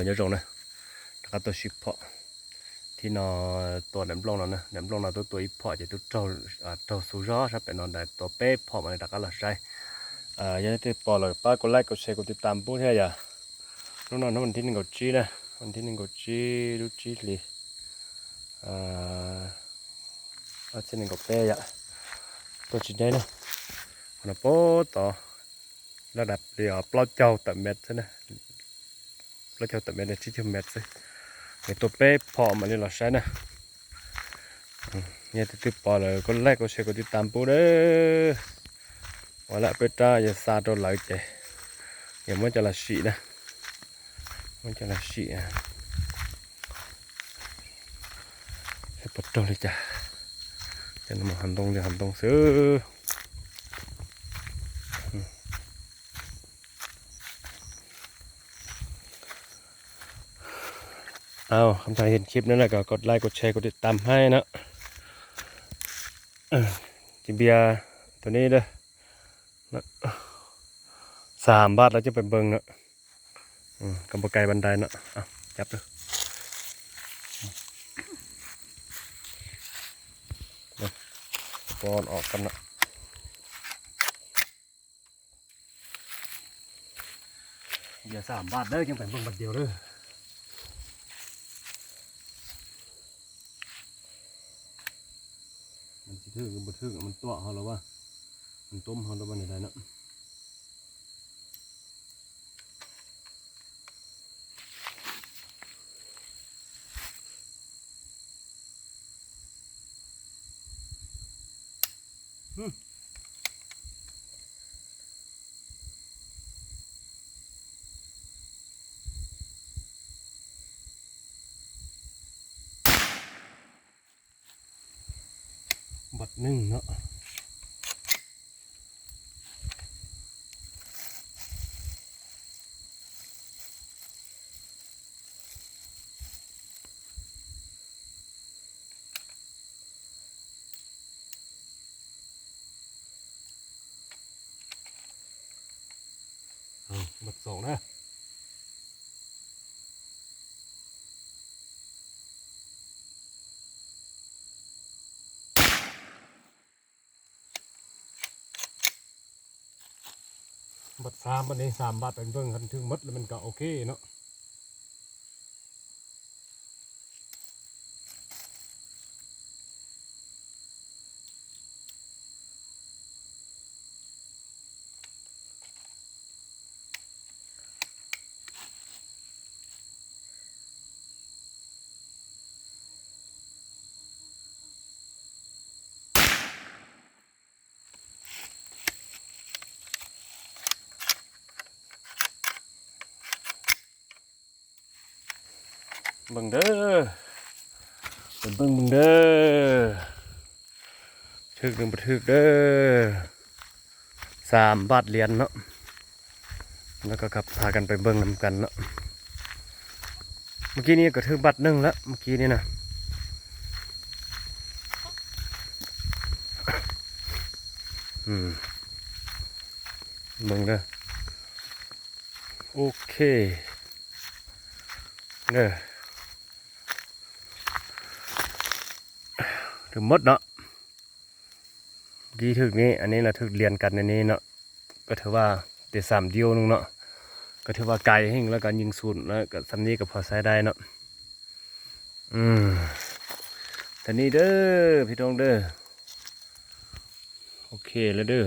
nhớ rồi này các tôi ship họ thì nóตัวแหลมลงแล้วนะแหลมลงแล้วตัวอีพอจะตัวสูร้อครับเป็นนอนได้ตัวเป๊ะพอมาในตะการละใช่ยังได้ติดต่อเลยป้ากดไลค์กดแชร์กดติดตามพวกที่อย่าน้องๆวันที่หนึ่งกดจีนะวันที่หนึ่งกดจีดูจีเลยวันที่หนึ่งกดเป๊ะอย่าตัวจีได้นะคนละโป๊ต่อระดับเดียวปลอดเจ้าแต่เม็ดใช่ไหมปลอดเจ้าแต่เม็ดเนี่ยที่ชื่อเม็ดใช่ตัวเป๊ะพอมาในละใช่นะเนี่ยติดต่อเลยกดไลค์กดแชร์กดติดตามพวกเด้อว่าละเปิดตาอย่าซาตัวไหลใจอย่ามันจะละสีนะมันจะละสีให้ปวดตัวเลยจ้ะจะนำหันตรงจะหันตรงซื้อเอาคำถ่ายเห็นคลิปนั้นแหละก็กดไลค์กดแชร์กดติดตามให้นะจิเบียตัวนี้เด้อ3 บาทแล้วจะไปเบิ่งเนาะกำปะไก่บันไดเนาะจับเลยปอนออกกันเนาะอย่า3 บาทเด้อยังไปเบิ่งบัดเดียวเด้อมันสิถือกับบ่ถือมันตัวเขาแล้วว่ามันต้มเขาแล้ววันไหนเนาะบัดหนึ่งเนาะบัด2นะบัด3บัดนี้3 บาทเป็นเบิ่งกันถึงมัดแล้วมันก็โอเคเนาะเบิ่งเด้อเบิ่งเด้อถึกหนึ่งบ่ถึกเด้อ3 บาทเหรียญเนาะแล้วก็ขับพากันไปเบิ่งนำกันเนาะเมื่อกี้นี้ก็ถึกบาท1แล้วเมื่อกี้นี้นะเบิ่งเด้อโอเคเด้อถึงหมดเนาะกี่ถึกนี้อันนี้เราถึกเรียนกันในนี้เนาะก็ถือว่าเดี๋ยว3 เดียวนึงเนาะก็ถือว่าไกลให้แล้วกันยิงสูนแล้วก็สำนี้ก็พอใช้ได้เนาะแต่นี้เด้อพี่น้องเด้อโอเคแล้วเด้อ